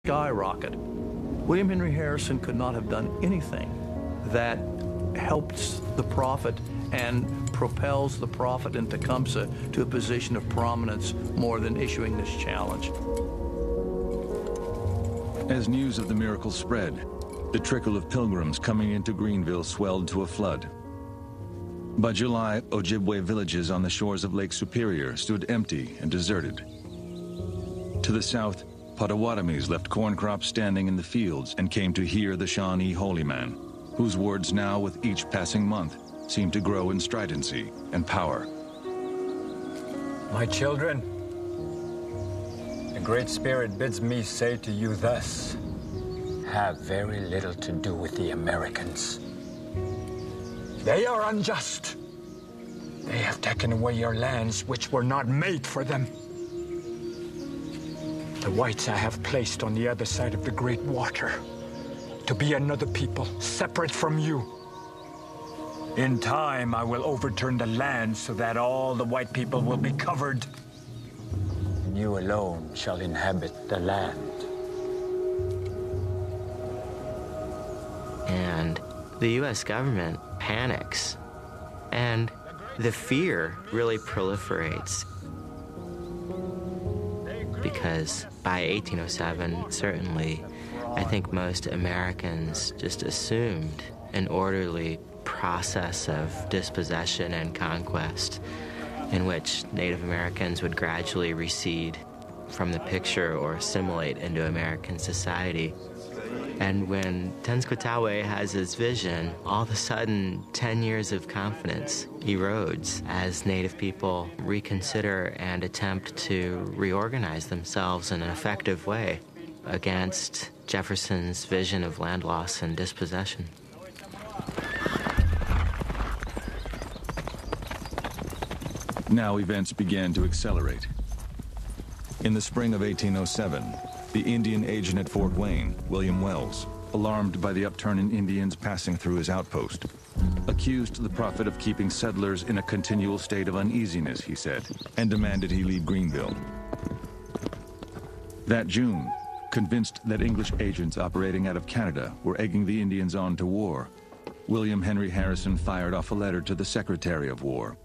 skyrocket. William Henry Harrison could not have done anything that helps the prophet and propels the prophet in Tecumseh to a position of prominence more than issuing this challenge. As news of the miracle spread, the trickle of pilgrims coming into Greenville swelled to a flood. By July, Ojibwe villages on the shores of Lake Superior stood empty and deserted. To the south, Potawatomis left corn crops standing in the fields and came to hear the Shawnee holy man, whose words now, with each passing month, seemed to grow in stridency and power. My children, the Great Spirit bids me say to you thus: have very little to do with the Americans. They are unjust. They have taken away your lands which were not made for them. The whites I have placed on the other side of the great water to be another people separate from you. In time, I will overturn the land so that all the white people will be covered. And you alone shall inhabit the land. And the U.S. government panics, and the fear really proliferates. Because by 1807, certainly, I think most Americans just assumed an orderly process of dispossession and conquest in which Native Americans would gradually recede from the picture or assimilate into American society. And when Tenskwatawa has his vision, all of a sudden 10 years of confidence erodes as Native people reconsider and attempt to reorganize themselves in an effective way against Jefferson's vision of land loss and dispossession. Now events began to accelerate. In the spring of 1807, the Indian agent at Fort Wayne, William Wells, alarmed by the upturn in Indians passing through his outpost, accused the prophet of keeping settlers in a continual state of uneasiness, he said, and demanded he leave Greenville. That June, convinced that English agents operating out of Canada were egging the Indians on to war, William Henry Harrison fired off a letter to the Secretary of War.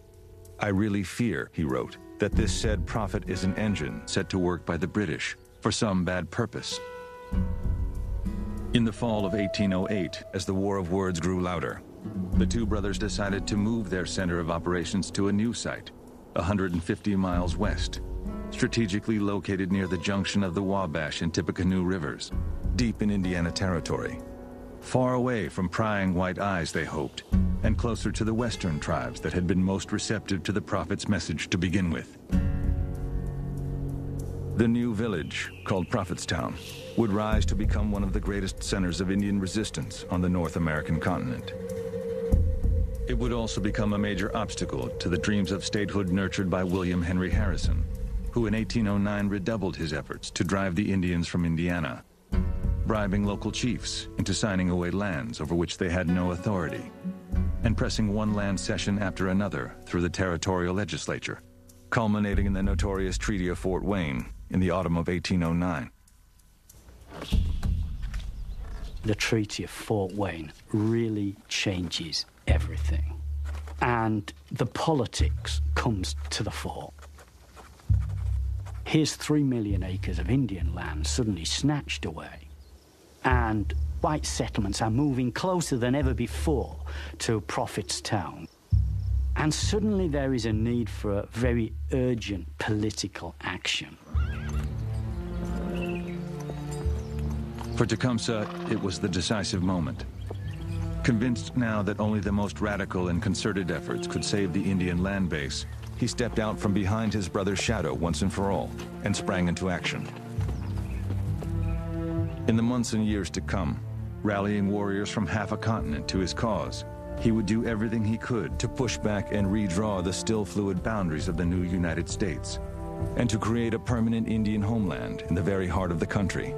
"I really fear," he wrote, "that this said prophet is an engine set to work by the British for some bad purpose." In the fall of 1808, as the war of words grew louder, the two brothers decided to move their center of operations to a new site, 150 miles west, strategically located near the junction of the Wabash and Tippecanoe rivers, deep in Indiana territory. Far away from prying white eyes, they hoped, and closer to the western tribes that had been most receptive to the prophet's message to begin with. The new village, called Prophetstown, would rise to become one of the greatest centers of Indian resistance on the North American continent. It would also become a major obstacle to the dreams of statehood nurtured by William Henry Harrison, who in 1809 redoubled his efforts to drive the Indians from Indiana, bribing local chiefs into signing away lands over which they had no authority, and pressing one land cession after another through the territorial legislature, culminating in the notorious Treaty of Fort Wayne in the autumn of 1809. The Treaty of Fort Wayne really changes everything. And the politics comes to the fore. Here's 3 million acres of Indian land suddenly snatched away. And white settlements are moving closer than ever before to Prophetstown. And suddenly there is a need for a very urgent political action. For Tecumseh, it was the decisive moment. Convinced now that only the most radical and concerted efforts could save the Indian land base, he stepped out from behind his brother's shadow once and for all and sprang into action. In the months and years to come, rallying warriors from half a continent to his cause, he would do everything he could to push back and redraw the still fluid boundaries of the new United States, and to create a permanent Indian homeland in the very heart of the country,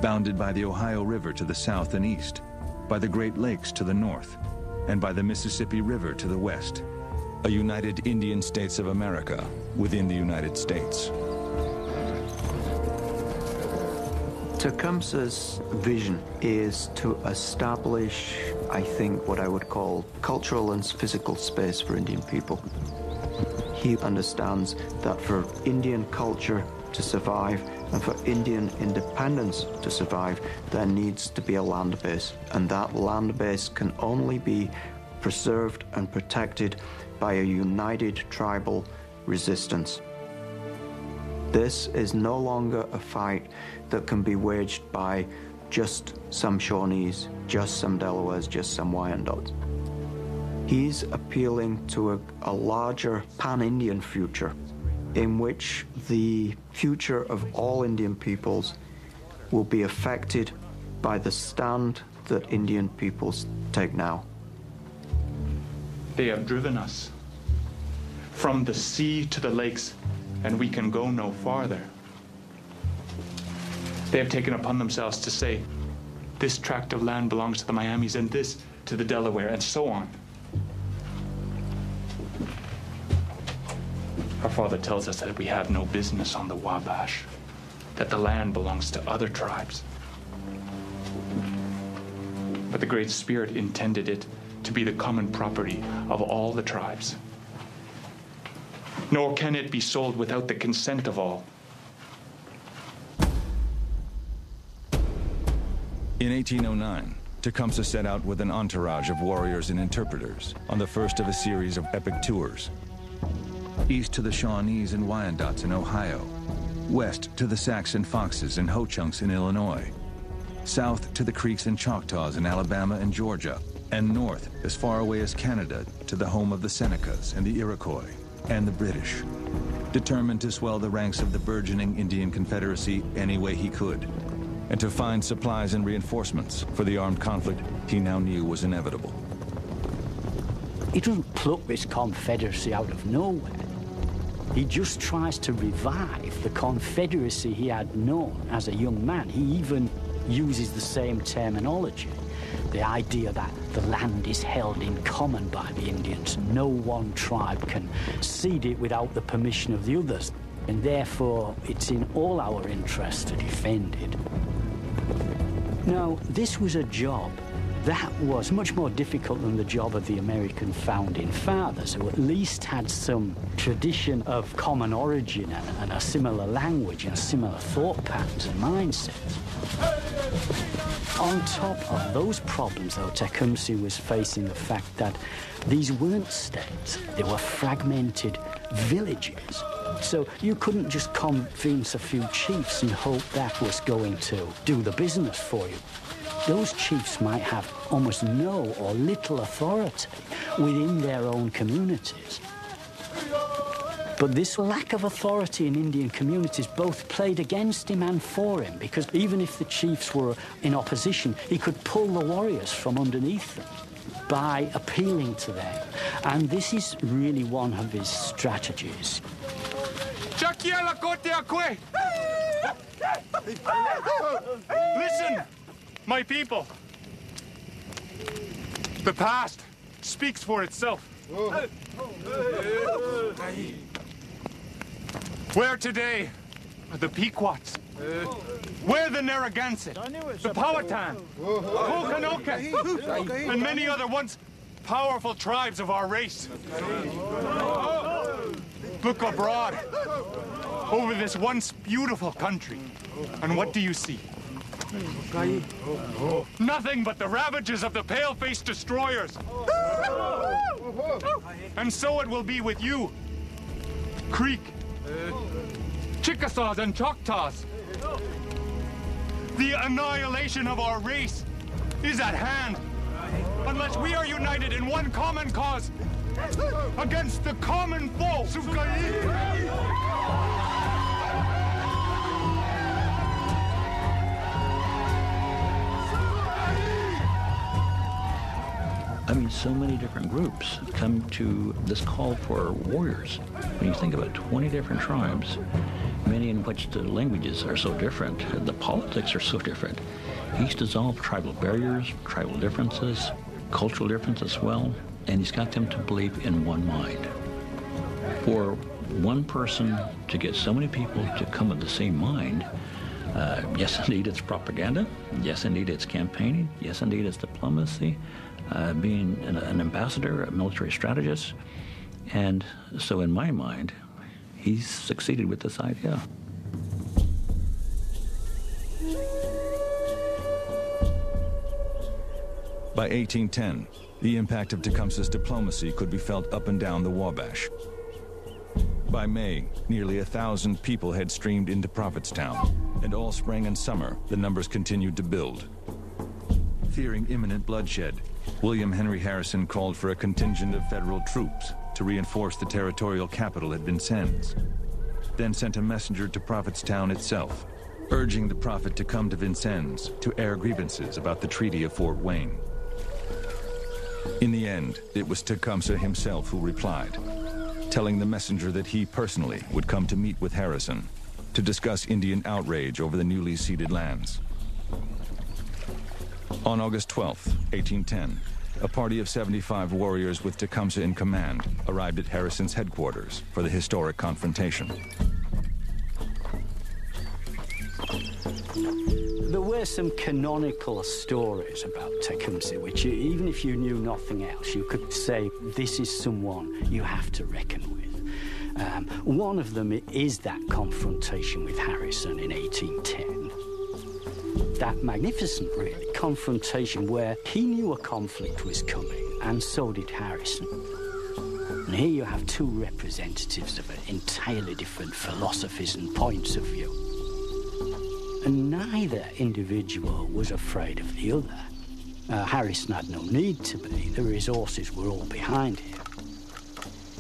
bounded by the Ohio River to the south and east, by the Great Lakes to the north, and by the Mississippi River to the west, a united Indian States of America within the United States. Tecumseh's vision is to establish, I think, what I would call cultural and physical space for Indian people. He understands that for Indian culture to survive and for Indian independence to survive, there needs to be a land base, and that land base can only be preserved and protected by a united tribal resistance. This is no longer a fight that can be waged by just some Shawnees, just some Delawares, just some Wyandottes. He's appealing to a larger pan-Indian future in which the future of all Indian peoples will be affected by the stand that Indian peoples take now. They have driven us from the sea to the lakes, and we can go no farther. They have taken upon themselves to say, this tract of land belongs to the Miamis and this to the Delaware, and so on. Our father tells us that we have no business on the Wabash, that the land belongs to other tribes. But the Great Spirit intended it to be the common property of all the tribes. Nor can it be sold without the consent of all. In 1809, Tecumseh set out with an entourage of warriors and interpreters on the first of a series of epic tours. East to the Shawnees and Wyandottes in Ohio, west to the Sacs and Foxes and Ho-Chunks in Illinois, south to the Creeks and Choctaws in Alabama and Georgia, and north as far away as Canada to the home of the Senecas and the Iroquois and the British, determined to swell the ranks of the burgeoning Indian Confederacy any way he could, and to find supplies and reinforcements for the armed conflict he now knew was inevitable. He doesn't pluck this Confederacy out of nowhere. He just tries to revive the Confederacy he had known as a young man. He even uses the same terminology. The idea that the land is held in common by the Indians. No one tribe can cede it without the permission of the others. And therefore, it's in all our interest to defend it. Now, this was a job that was much more difficult than the job of the American founding fathers, who at least had some tradition of common origin and a similar language and similar thought patterns and mindsets. On top of those problems, though, Tecumseh was facing the fact that these weren't states. They were fragmented villages. So you couldn't just convince a few chiefs and hope that was going to do the business for you. Those chiefs might have almost no or little authority within their own communities. But this lack of authority in Indian communities both played against him and for him, because even if the chiefs were in opposition, he could pull the warriors from underneath them by appealing to them. And this is really one of his strategies. Listen, my people. The past speaks for itself. Where today are the Pequots? Where the Narragansett, the Powhatan, Kokanoka, and many other once powerful tribes of our race? Look abroad over this once beautiful country, and what do you see? Nothing but the ravages of the pale-faced destroyers. And so it will be with you, Creek, Chickasaws, and Choctaws. The annihilation of our race is at hand, unless we are united in one common cause against the common foe. I mean, so many different groups come to this call for warriors. When you think about 20 different tribes, many in which the languages are so different, the politics are so different. He's dissolved tribal barriers, tribal differences, cultural differences as well, and he's got them to believe in one mind. For one person to get so many people to come with the same mind, Yes, indeed, it's propaganda. Yes, indeed, it's campaigning. Yes, indeed, it's diplomacy, being an ambassador, a military strategist. And so in my mind, he's succeeded with this idea. By 1810, the impact of Tecumseh's diplomacy could be felt up and down the Wabash. By May, nearly 1,000 people had streamed into Prophetstown, and all spring and summer, the numbers continued to build. Fearing imminent bloodshed, William Henry Harrison called for a contingent of federal troops to reinforce the territorial capital at Vincennes, then sent a messenger to Prophetstown itself, urging the prophet to come to Vincennes to air grievances about the Treaty of Fort Wayne. In the end, it was Tecumseh himself who replied, telling the messenger that he personally would come to meet with Harrison to discuss Indian outrage over the newly ceded lands. On August 12, 1810, a party of 75 warriors with Tecumseh in command arrived at Harrison's headquarters for the historic confrontation. There were some canonical stories about Tecumseh, which even if you knew nothing else, you could say, this is someone you have to reckon with. One of them is that confrontation with Harrison in 1810. That magnificent, really, confrontation where he knew a conflict was coming, and so did Harrison. And here you have two representatives of entirely different philosophies and points of view. And neither individual was afraid of the other. Harrison had no need to be. The resources were all behind him.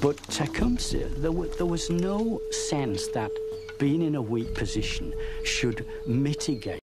But Tecumseh, there was no sense that being in a weak position should mitigate